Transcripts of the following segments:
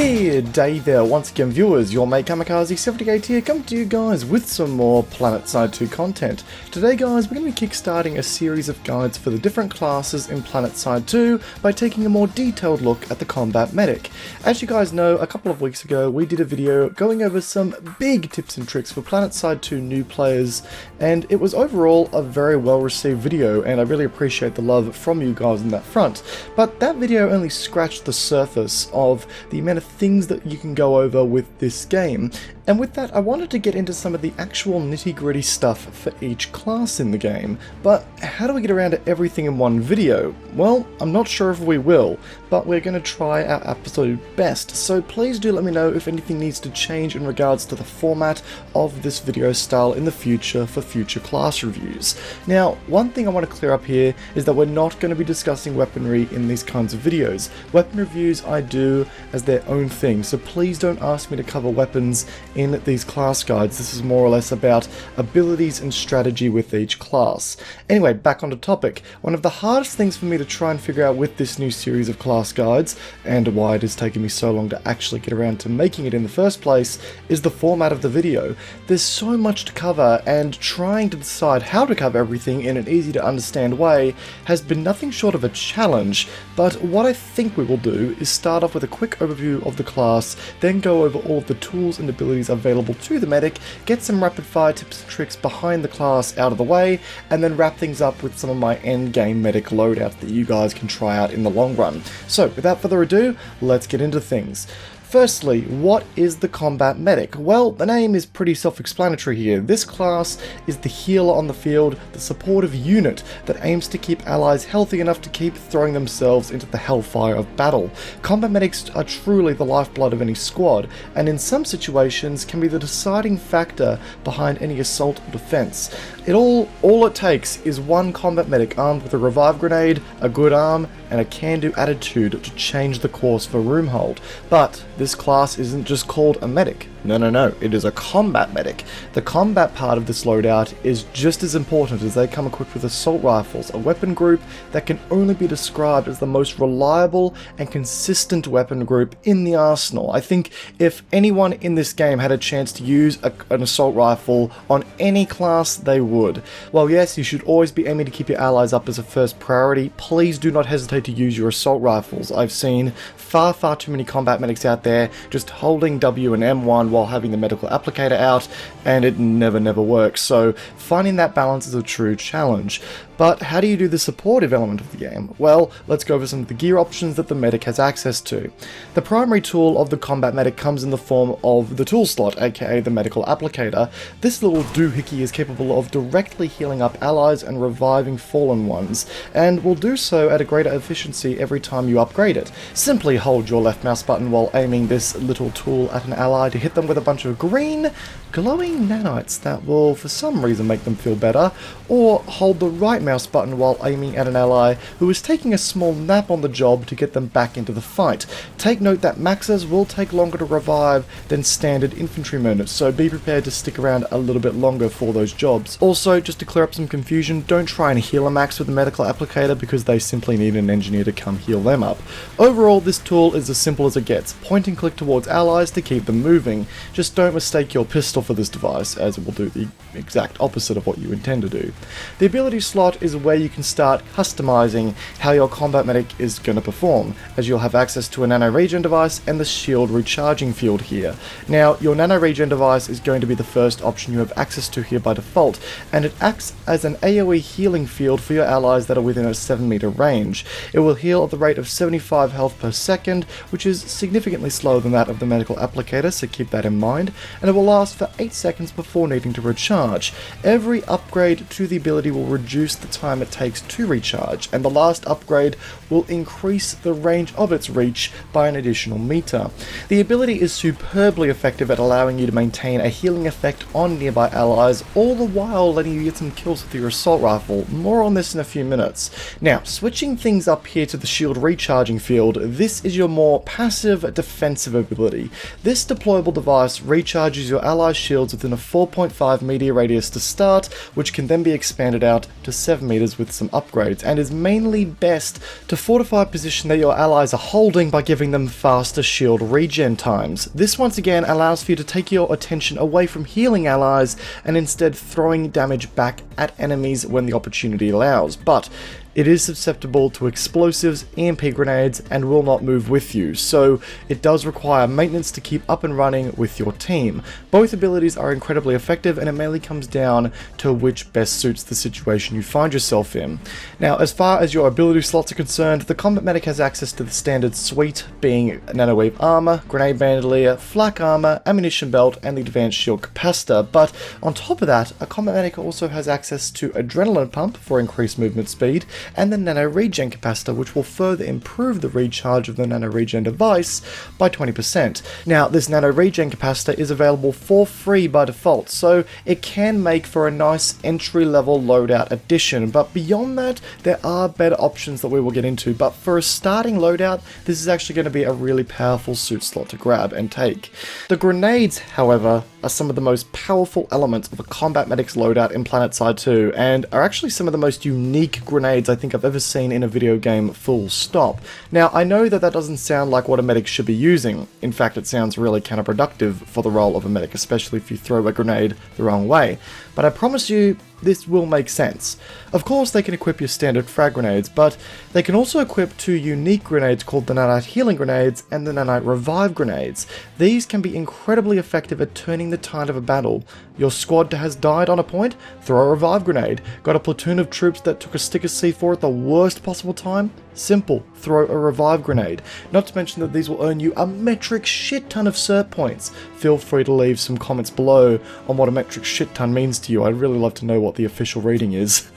Good day there once again viewers, your mate Kamikaze78 here, coming to you guys with some more Planetside 2 content. Today guys, we're going to be kickstarting a series of guides for the different classes in Planetside 2 by taking a more detailed look at the combat medic. As you guys know, a couple of weeks ago we did a video going over some big tips and tricks for Planetside 2 new players, and it was overall a very well received video, and I really appreciate the love from you guys on that front. But that video only scratched the surface of the amount of things that you can go over with this game, and with that I wanted to get into some of the actual nitty-gritty stuff for each class in the game. But how do we get around to everything in one video? Well, I'm not sure if we will, but we're going to try our absolute best, so please do let me know if anything needs to change in regards to the format of this video style in the future for future class reviews. Now, one thing I want to clear up here is that we're not going to be discussing weaponry in these kinds of videos. Weapon reviews I do as their own thing, so please don't ask me to cover weapons in these class guides. This is more or less about abilities and strategy with each class. Anyway, back onto topic. One of the hardest things for me to try and figure out with this new series of class guides, and why it has taken me so long to actually get around to making it in the first place, is the format of the video. There's so much to cover, and trying to decide how to cover everything in an easy to understand way has been nothing short of a challenge. But what I think we will do is start off with a quick overview of the class, then go over all of the tools and abilities available to the medic, get some rapid fire tips and tricks behind the class out of the way, and then wrap things up with some of my end game medic loadouts that you guys can try out in the long run. So without further ado, let's get into things. Firstly, what is the combat medic? Well, the name is pretty self-explanatory here. This class is the healer on the field, the supportive unit that aims to keep allies healthy enough to keep throwing themselves into the hellfire of battle. Combat medics are truly the lifeblood of any squad, and in some situations can be the deciding factor behind any assault or defense. All it takes is one combat medic armed with a revive grenade, a good arm, and a can-do attitude to change the course for Roomhold. But this class isn't just called a medic. No, it is a combat medic. The combat part of this loadout is just as important, as they come equipped with assault rifles, a weapon group that can only be described as the most reliable and consistent weapon group in the arsenal. I think if anyone in this game had a chance to use an assault rifle on any class, they would. While yes, you should always be aiming to keep your allies up as a first priority, please do not hesitate to use your assault rifles. I've seen far too many combat medics out there just holding W and M1 while having the medical applicator out, and it never works. So finding that balance is a true challenge. But how do you do the supportive element of the game? Well, let's go over some of the gear options that the medic has access to. The primary tool of the combat medic comes in the form of the tool slot, aka the medical applicator. This little doohickey is capable of directly healing up allies and reviving fallen ones, and will do so at a greater efficiency every time you upgrade it. Simply hold your left mouse button while aiming this little tool at an ally to hit them with a bunch of green glowing nanites that will for some reason make them feel better, or hold the right mouse button while aiming at an ally who is taking a small nap on the job to get them back into the fight. Take note that maxes will take longer to revive than standard infantrymen, so be prepared to stick around a little bit longer for those jobs. Also, just to clear up some confusion, don't try and heal a max with the medical applicator, because they simply need an engineer to come heal them up. Overall, this tool is as simple as it gets. Point and click towards allies to keep them moving. Just don't mistake your pistol for this device, as it will do the exact opposite of what you intend to do. The ability slot is where you can start customizing how your combat medic is going to perform, as you'll have access to a nano regen device and the shield recharging field here. Now, your nano regen device is going to be the first option you have access to here by default, and it acts as an AoE healing field for your allies that are within a 7-meter range. It will heal at the rate of 75 health per second, which is significantly slower than that of the medical applicator, so keep that in mind, and it will last for 8 seconds before needing to recharge. Every upgrade to the ability will reduce the time it takes to recharge, and the last upgrade will increase the range of its reach by an additional meter. The ability is superbly effective at allowing you to maintain a healing effect on nearby allies, all the while letting you get some kills with your assault rifle. More on this in a few minutes. Now, switching things up here to the shield recharging field, this is your more passive defensive ability. This deployable device recharges your allies' shields within a 4.5 meter radius to start, which can then be expanded out to 7 meters with some upgrades, and is mainly best to fortified position that your allies are holding by giving them faster shield regen times. This once again allows for you to take your attention away from healing allies and instead throwing damage back at enemies when the opportunity allows, but it is susceptible to explosives, EMP grenades, and will not move with you, so it does require maintenance to keep up and running with your team. Both abilities are incredibly effective, and it mainly comes down to which best suits the situation you find yourself in. Now, as far as your ability slots are concerned, the Combat Medic has access to the standard suite, being Nanowave Armor, Grenade Bandolier, Flak Armor, Ammunition Belt, and the Advanced Shield Capacitor, but on top of that, a Combat Medic also has access to Adrenaline Pump for increased movement speed, and the Nano Regen Capacitor, which will further improve the recharge of the Nano Regen device by 20%. Now, this Nano Regen Capacitor is available for free by default, so it can make for a nice entry-level loadout addition, but beyond that, there are better options that we will get into, but for a starting loadout, this is actually going to be a really powerful suit slot to grab and take. The grenades, however, are some of the most powerful elements of a Combat Medic's loadout in Planetside 2, and are actually some of the most unique grenades I think I've ever seen in a video game, full stop. Now, I know that that doesn't sound like what a medic should be using. In fact, it sounds really counterproductive for the role of a medic, especially if you throw a grenade the wrong way. But I promise you, this will make sense. Of course, they can equip your standard frag grenades, but they can also equip two unique grenades called the Nanite Healing Grenades and the Nanite Revive Grenades. These can be incredibly effective at turning the tide of a battle. Your squad has died on a point? Throw a Revive Grenade. Got a platoon of troops that took a sticker C4 at the worst possible time? Simple, throw a Revive Grenade. Not to mention that these will earn you a metric shit ton of cert points. Feel free to leave some comments below on what a metric shit ton means to you. I'd really love to know what the official reading is.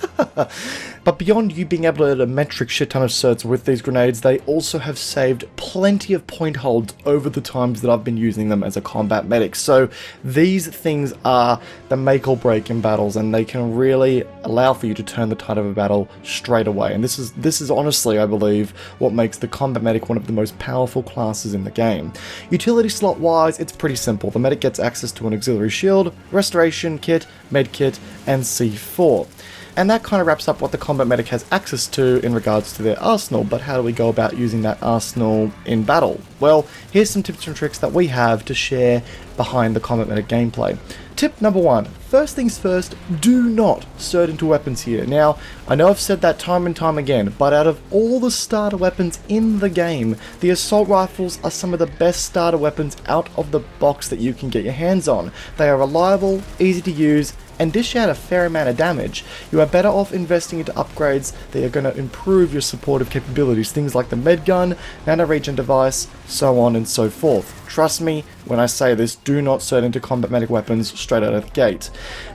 But beyond you being able to earn a metric shit ton of certs with these grenades, they also have saved plenty of point holds over the times that I've been using them as a combat medic. So these things are the make or break in battles, and they can really allow for you to turn the tide of a battle straight away. And this is honestly, I believe, what makes the combat medic one of the most powerful classes in the game. Utility slot wise, it's pretty simple. The medic gets access to an auxiliary shield, restoration kit, med kit, and C4. And that kind of wraps up what the combat medic has access to in regards to their arsenal, but how do we go about using that arsenal in battle? Well, here's some tips and tricks that we have to share behind the combat medic gameplay. Tip number 1, first things first, do not cert into weapons here. Now, I know I've said that time and time again, but out of all the starter weapons in the game, the assault rifles are some of the best starter weapons out of the box that you can get your hands on. They are reliable, easy to use, and dish out a fair amount of damage. You are better off investing into upgrades that are going to improve your supportive capabilities, things like the med gun, nano regen device, so on and so forth. Trust me when I say this, do not cert into combat medic weapons straight out of the gate.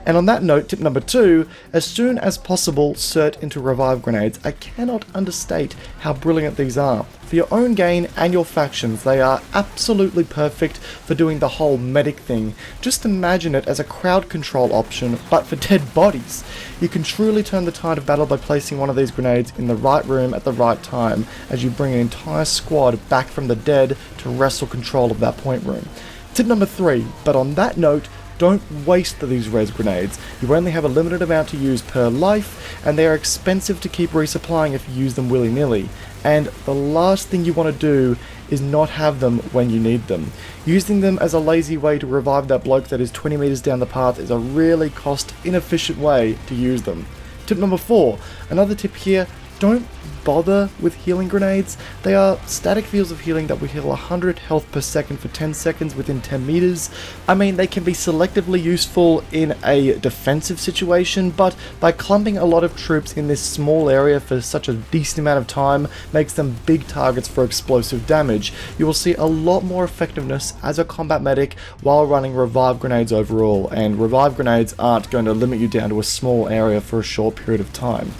And on that note, tip number 2, as soon as possible, cert into revive grenades. I cannot understate how brilliant these are. For your own gain and your factions, they are absolutely perfect for doing the whole medic thing. Just imagine it as a crowd control option, but for dead bodies. You can truly turn the tide of battle by placing one of these grenades in the right room at the right time, as you bring an entire squad back from the dead to wrestle control of that point room. Tip number 3, but on that note, don't waste these res grenades. You only have a limited amount to use per life, and they are expensive to keep resupplying if you use them willy-nilly. And the last thing you want to do is not have them when you need them. Using them as a lazy way to revive that bloke that is 20 meters down the path is a really cost-inefficient way to use them. Tip number 4, another tip here, don't bother with healing grenades. They are static fields of healing that will heal 100 health per second for 10 seconds within 10 meters. I mean, they can be selectively useful in a defensive situation, but by clumping a lot of troops in this small area for such a decent amount of time makes them big targets for explosive damage. You will see a lot more effectiveness as a combat medic while running revive grenades overall, and revive grenades aren't going to limit you down to a small area for a short period of time.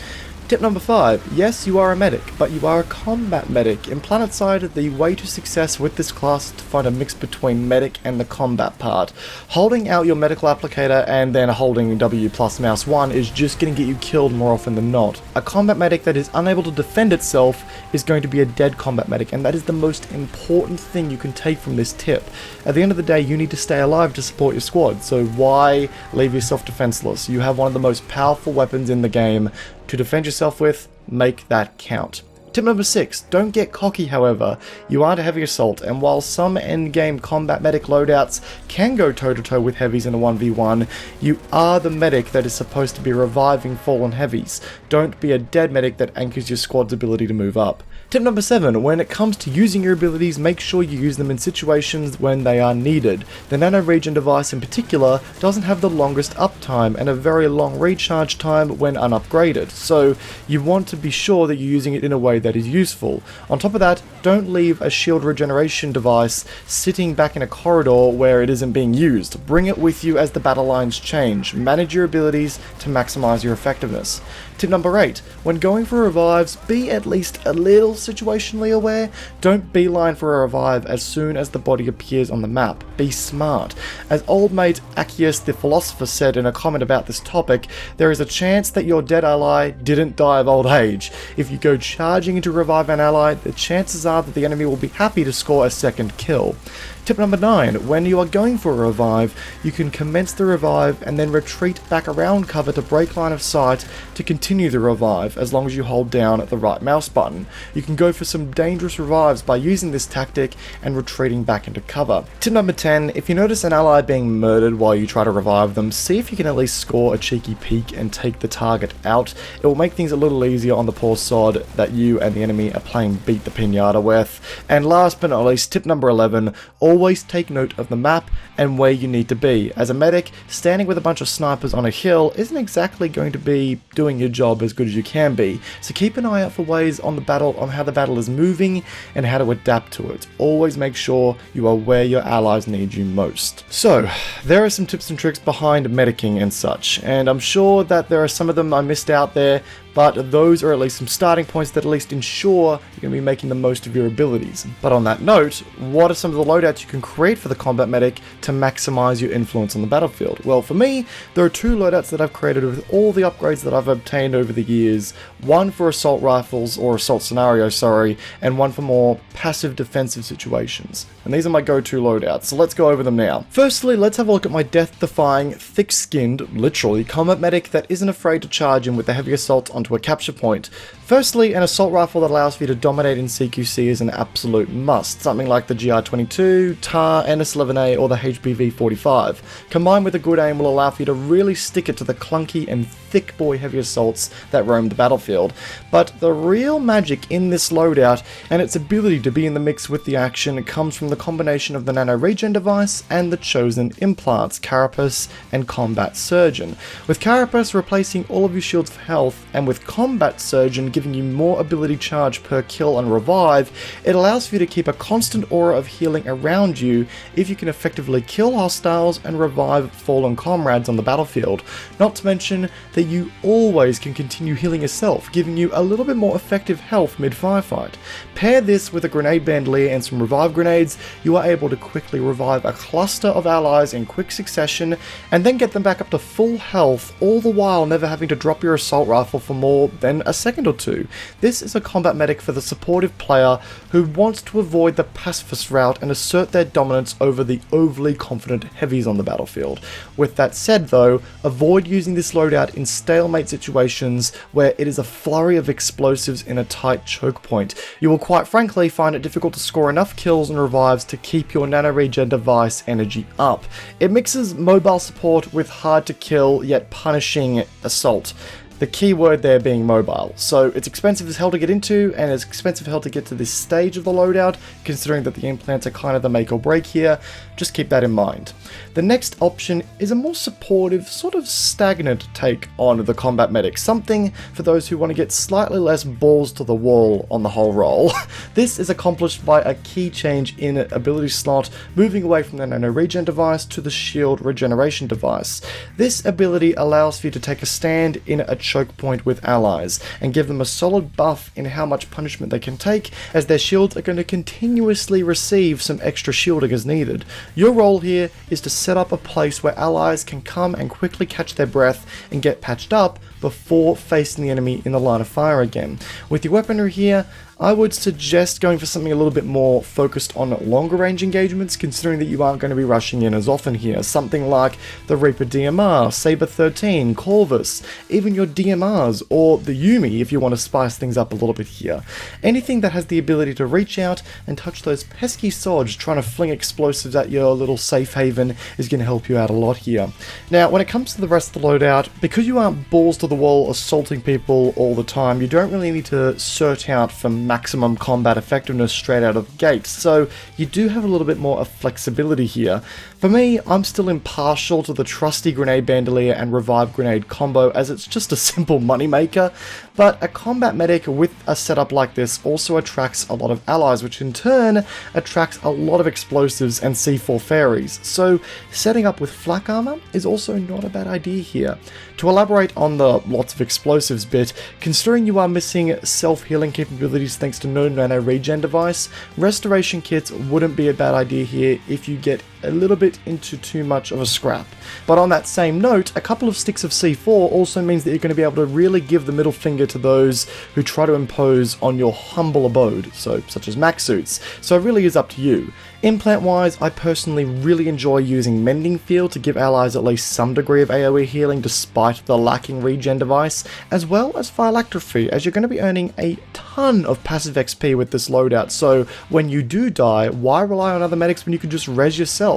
Tip number 5, yes, you are a medic, but you are a combat medic. In Planetside, the way to success with this class is to find a mix between medic and the combat part. Holding out your medical applicator and then holding W plus mouse 1 is just going to get you killed more often than not. A combat medic that is unable to defend itself is going to be a dead combat medic, and that is the most important thing you can take from this tip. At the end of the day, you need to stay alive to support your squad, so why leave yourself defenseless? You have one of the most powerful weapons in the game to defend yourself with. Make that count. Tip number 6, don't get cocky however. You aren't a heavy assault, and while some endgame combat medic loadouts can go toe to toe with heavies in a 1v1, you are the medic that is supposed to be reviving fallen heavies. Don't be a dead medic that anchors your squad's ability to move up. Tip number 7, when it comes to using your abilities, make sure you use them in situations when they are needed. The nano regen device in particular doesn't have the longest uptime and a very long recharge time when unupgraded, so you want to be sure that you're using it in a way that is useful. On top of that, don't leave a shield regeneration device sitting back in a corridor where it isn't being used. Bring it with you as the battle lines change. Manage your abilities to maximize your effectiveness. Tip number 8, when going for revives, be at least a little situationally aware. Don't beeline for a revive as soon as the body appears on the map. Be smart. As old mate Accius the Philosopher said in a comment about this topic, there is a chance that your dead ally didn't die of old age. If you go charging into revive an ally, the chances are that the enemy will be happy to score a second kill. Tip number 9, when you are going for a revive, you can commence the revive and then retreat back around cover to break line of sight to continue the revive as long as you hold down the right mouse button. You can go for some dangerous revives by using this tactic and retreating back into cover. Tip number 10, if you notice an ally being murdered while you try to revive them, see if you can at least score a cheeky peek and take the target out. It will make things a little easier on the poor sod that you and the enemy are playing Beat the Pinata with. And last but not least, tip number 11, always take note of the map and where you need to be. As a medic, standing with a bunch of snipers on a hill isn't exactly going to be doing your job as good as you can be, so keep an eye out for ways on how the battle is moving and how to adapt to it. Always make sure you are where your allies need you most. So, there are some tips and tricks behind medicing and such, and I'm sure that there are some of them I missed out there, but those are at least some starting points that at least ensure you're going to be making the most of your abilities. But on that note, what are some of the loadouts you can create for the combat medic to maximize your influence on the battlefield? Well, for me, there are 2 loadouts that I've created with all the upgrades that I've obtained over the years. One for assault rifles, or assault scenario, sorry, and one for more passive defensive situations. And these are my go-to loadouts, so let's go over them now. Firstly, let's have a look at my death-defying, thick-skinned, literally, combat medic that isn't afraid to charge in with the heavy assault onto a capture point. Firstly, an assault rifle that allows for you to dominate in CQC is an absolute must, something like the GR22, TAR, NS11A, or the HBV45. Combined with a good aim will allow for you to really stick it to the clunky and thick boy heavy assaults that roam the battlefield. But the real magic in this loadout and its ability to be in the mix with the action comes from the combination of the nano regen device and the chosen implants, Carapace and Combat Surgeon. With Carapace replacing all of your shields for health, and with Combat Surgeon giving you more ability charge per kill and revive, it allows for you to keep a constant aura of healing around you if you can effectively kill hostiles and revive fallen comrades on the battlefield. Not to mention that you always can continue healing yourself, giving you a little bit more effective health mid-firefight. Pair this with a grenade bandolier and some revive grenades, you are able to quickly revive a cluster of allies in quick succession and then get them back up to full health, all the while never having to drop your assault rifle for more than a second or two. This is a combat medic for the supportive player who wants to avoid the pacifist route and assert their dominance over the overly confident heavies on the battlefield. With that said though, avoid using this loadout in stalemate situations where it is a flurry of explosives in a tight choke point. You will quite frankly find it difficult to score enough kills and revives to keep your nano regen device energy up. It mixes mobile support with hard to kill yet punishing assault. The key word there being mobile. So it's expensive as hell to get into, and it's expensive as hell to get to this stage of the loadout, considering that the implants are kind of the make or break here. Just keep that in mind. The next option is a more supportive, sort of stagnant take on the combat medic, something for those who want to get slightly less balls to the wall on the whole roll. This is accomplished by a key change in ability slot, moving away from the nano regen device to the shield regeneration device. This ability allows for you to take a stand in a choke point with allies and give them a solid buff in how much punishment they can take, as their shields are going to continuously receive some extra shielding as needed. Your role here is to set up a place where allies can come and quickly catch their breath and get patched up before facing the enemy in the line of fire again. With your weaponry here, I would suggest going for something a little bit more focused on longer range engagements, considering that you aren't going to be rushing in as often here. Something like the Reaper DMR, Saber 13, Corvus, even your DMRs, or the Yumi if you want to spice things up a little bit here. Anything that has the ability to reach out and touch those pesky sods trying to fling explosives at your little safe haven is going to help you out a lot here. Now, when it comes to the rest of the loadout, because you aren't balls to the wall assaulting people all the time, you don't really need to search out for maximum combat effectiveness straight out of the gate, so you do have a little bit more of flexibility here. For me, I'm still impartial to the trusty Grenade Bandolier and Revive Grenade combo, as it's just a simple moneymaker, but a combat medic with a setup like this also attracts a lot of allies, which in turn attracts a lot of explosives and C4 fairies, so setting up with flak armor is also not a bad idea here. To elaborate on the lots of explosives bit, considering you are missing self-healing capabilities thanks to no nano regen device, restoration kits wouldn't be a bad idea here if you get a little bit into too much of a scrap. But on that same note, a couple of sticks of C4 also means that you're going to be able to really give the middle finger to those who try to impose on your humble abode, such as max suits, so it really is up to you. Implant wise, I personally really enjoy using Mending Field to give allies at least some degree of AoE healing despite the lacking regen device, as well as Phylactrophy, as you're going to be earning a ton of passive XP with this loadout, so when you do die, why rely on other medics when you can just res yourself?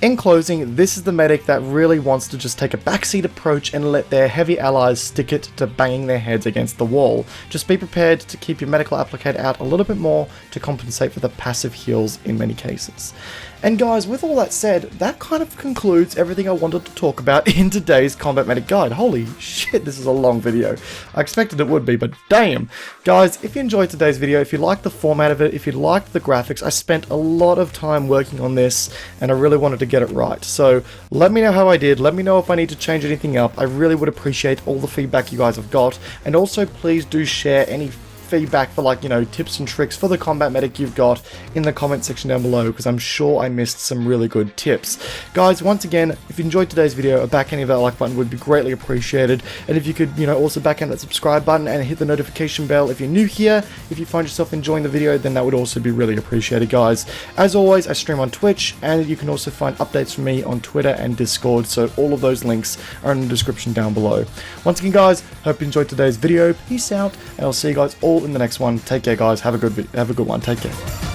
In closing, this is the medic that really wants to just take a backseat approach and let their heavy allies stick it to banging their heads against the wall. Just be prepared to keep your medical applicator out a little bit more to compensate for the passive heals in many cases. And guys, with all that said, that kind of concludes everything I wanted to talk about in today's Combat Medic Guide. Holy shit, this is a long video. I expected it would be, but damn. Guys, if you enjoyed today's video, if you liked the format of it, if you liked the graphics, I spent a lot of time working on this, and I really wanted to get it right. So, let me know how I did, let me know if I need to change anything up. I really would appreciate all the feedback you guys have got, and also please do share any feedback for, like, you know, tips and tricks for the combat medic you've got in the comment section down below, because I'm sure I missed some really good tips. Guys, once again, if you enjoyed today's video, a backhand of that like button would be greatly appreciated, and if you could, you know, also backhand that subscribe button and hit the notification bell if you're new here. If you find yourself enjoying the video, then that would also be really appreciated, guys. As always, I stream on Twitch, and you can also find updates from me on Twitter and Discord, so all of those links are in the description down below. Once again, guys, hope you enjoyed today's video. Peace out, and I'll see you guys all in the next one. Take care, guys. Have a good one. Take care.